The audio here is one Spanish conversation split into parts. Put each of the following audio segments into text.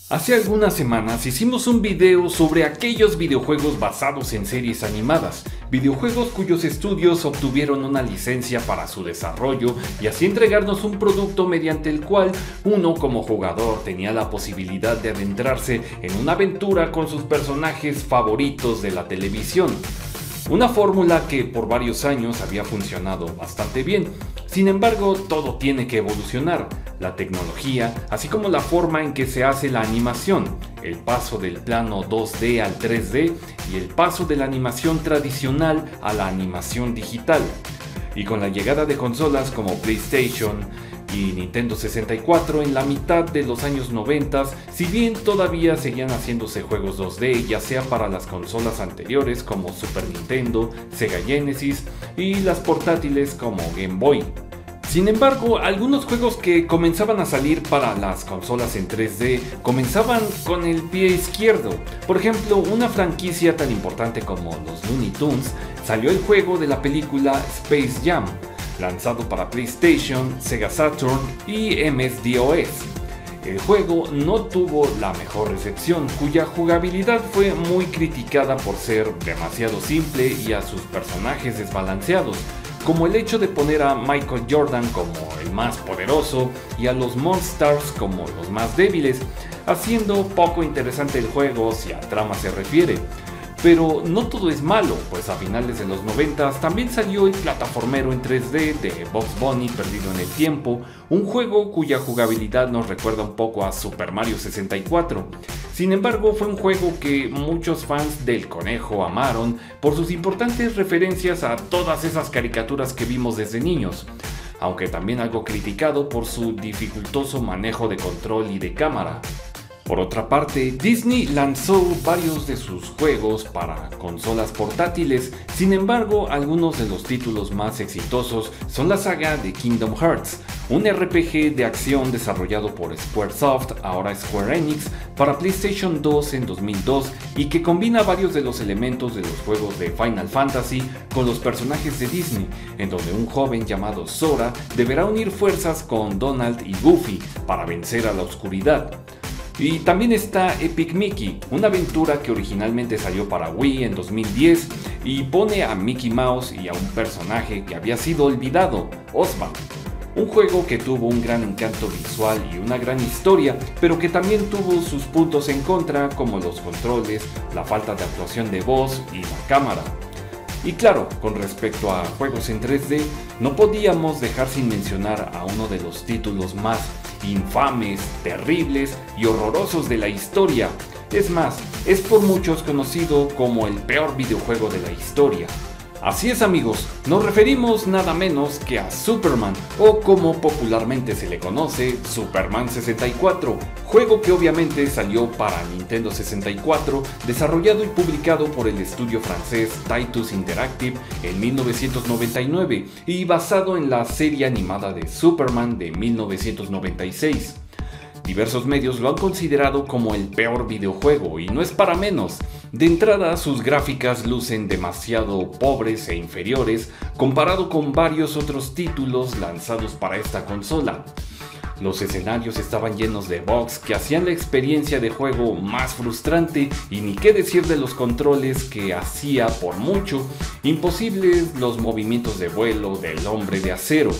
Hace algunas semanas hicimos un video sobre aquellos videojuegos basados en series animadas, videojuegos cuyos estudios obtuvieron una licencia para su desarrollo y así entregarnos un producto mediante el cual uno como jugador tenía la posibilidad de adentrarse en una aventura con sus personajes favoritos de la televisión. Una fórmula que por varios años había funcionado bastante bien. Sin embargo, todo tiene que evolucionar. La tecnología, así como la forma en que se hace la animación, el paso del plano 2D al 3D y el paso de la animación tradicional a la animación digital. Y con la llegada de consolas como PlayStation y Nintendo 64 en la mitad de los años 90, si bien todavía seguían haciéndose juegos 2D, ya sea para las consolas anteriores como Super Nintendo, Sega Genesis y las portátiles como Game Boy. Sin embargo, algunos juegos que comenzaban a salir para las consolas en 3D comenzaban con el pie izquierdo. Por ejemplo, una franquicia tan importante como los Looney Tunes, salió el juego de la película Space Jam, lanzado para PlayStation, Sega Saturn y MS-DOS. El juego no tuvo la mejor recepción, cuya jugabilidad fue muy criticada por ser demasiado simple y a sus personajes desbalanceados, como el hecho de poner a Michael Jordan como el más poderoso y a los Monstars como los más débiles, haciendo poco interesante el juego si a trama se refiere. Pero no todo es malo, pues a finales de los 90 también salió el plataformero en 3D de Bugs Bunny Perdido en el Tiempo, un juego cuya jugabilidad nos recuerda un poco a Super Mario 64. Sin embargo, fue un juego que muchos fans del conejo amaron por sus importantes referencias a todas esas caricaturas que vimos desde niños, aunque también algo criticado por su dificultoso manejo de control y de cámara. Por otra parte, Disney lanzó varios de sus juegos para consolas portátiles. Sin embargo, algunos de los títulos más exitosos son la saga de Kingdom Hearts, un RPG de acción desarrollado por Squaresoft, ahora Square Enix, para PlayStation 2 en 2002 y que combina varios de los elementos de los juegos de Final Fantasy con los personajes de Disney, en donde un joven llamado Sora deberá unir fuerzas con Donald y Goofy para vencer a la oscuridad. Y también está Epic Mickey, una aventura que originalmente salió para Wii en 2010 y pone a Mickey Mouse y a un personaje que había sido olvidado, Ozma. Un juego que tuvo un gran encanto visual y una gran historia, pero que también tuvo sus puntos en contra, como los controles, la falta de actuación de voz y la cámara. Y claro, con respecto a juegos en 3D, no podíamos dejar sin mencionar a uno de los títulos más infames, terribles y horrorosos de la historia. Es más, es por muchos conocido como el peor videojuego de la historia. Así es, amigos, nos referimos nada menos que a Superman, o como popularmente se le conoce, Superman 64, juego que obviamente salió para Nintendo 64, desarrollado y publicado por el estudio francés Titus Interactive en 1999 y basado en la serie animada de Superman de 1996. Diversos medios lo han considerado como el peor videojuego y no es para menos. De entrada, sus gráficas lucen demasiado pobres e inferiores comparado con varios otros títulos lanzados para esta consola. Los escenarios estaban llenos de bugs que hacían la experiencia de juego más frustrante y ni qué decir de los controles que hacía por mucho imposibles los movimientos de vuelo del Hombre de Acero.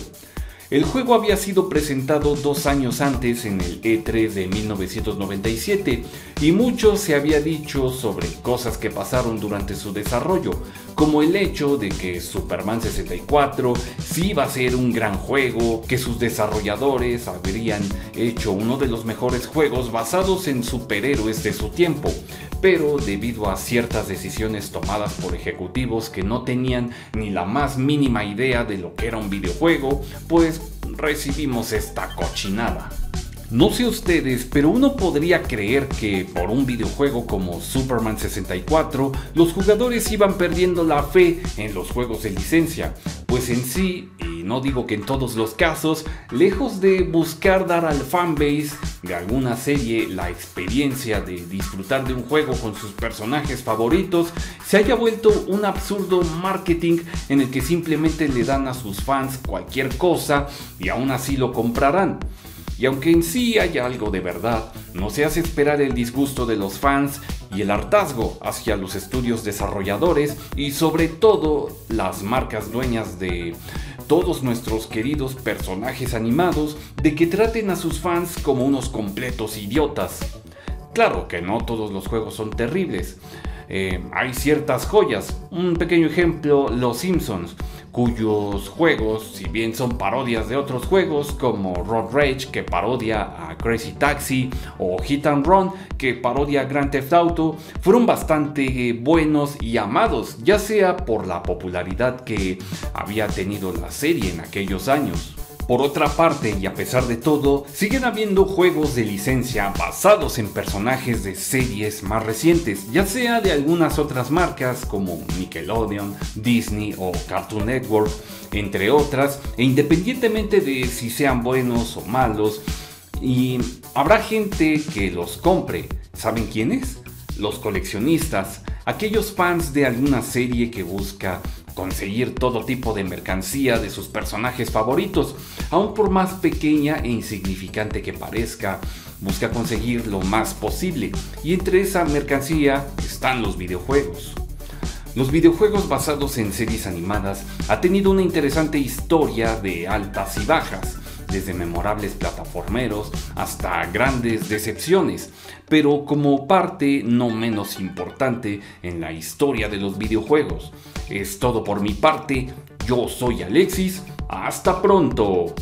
El juego había sido presentado 2 años antes en el E3 de 1997 y mucho se había dicho sobre cosas que pasaron durante su desarrollo, como el hecho de que Superman 64 sí iba a ser un gran juego, que sus desarrolladores habrían hecho uno de los mejores juegos basados en superhéroes de su tiempo, pero debido a ciertas decisiones tomadas por ejecutivos que no tenían ni la más mínima idea de lo que era un videojuego, pues recibimos esta cochinada. No sé ustedes, pero uno podría creer que por un videojuego como Superman 64, los jugadores iban perdiendo la fe en los juegos de licencia, pues en sí, y no digo que en todos los casos, lejos de buscar dar al fanbase de alguna serie la experiencia de disfrutar de un juego con sus personajes favoritos, se haya vuelto un absurdo marketing en el que simplemente le dan a sus fans cualquier cosa y aún así lo comprarán. Y aunque en sí hay algo de verdad, no se hace esperar el disgusto de los fans y el hartazgo hacia los estudios desarrolladores y sobre todo las marcas dueñas de todos nuestros queridos personajes animados, de que traten a sus fans como unos completos idiotas. Claro que no todos los juegos son terribles. Hay ciertas joyas. Un pequeño ejemplo, Los Simpsons, cuyos juegos, si bien son parodias de otros juegos como Road Rage, que parodia a Crazy Taxi, o Hit and Run, que parodia a Grand Theft Auto, fueron bastante buenos y amados, ya sea por la popularidad que había tenido la serie en aquellos años. Por otra parte, y a pesar de todo, siguen habiendo juegos de licencia basados en personajes de series más recientes, ya sea de algunas otras marcas como Nickelodeon, Disney o Cartoon Network, entre otras, e independientemente de si sean buenos o malos, y habrá gente que los compre. ¿Saben quiénes? Los coleccionistas, aquellos fans de alguna serie que busca conseguir todo tipo de mercancía de sus personajes favoritos, aun por más pequeña e insignificante que parezca, busca conseguir lo más posible, y entre esa mercancía están los videojuegos. Los videojuegos basados en series animadas ha tenido una interesante historia de altas y bajas, desde memorables plataformeros hasta grandes decepciones, pero como parte no menos importante en la historia de los videojuegos. Es todo por mi parte, yo soy Alexis, hasta pronto.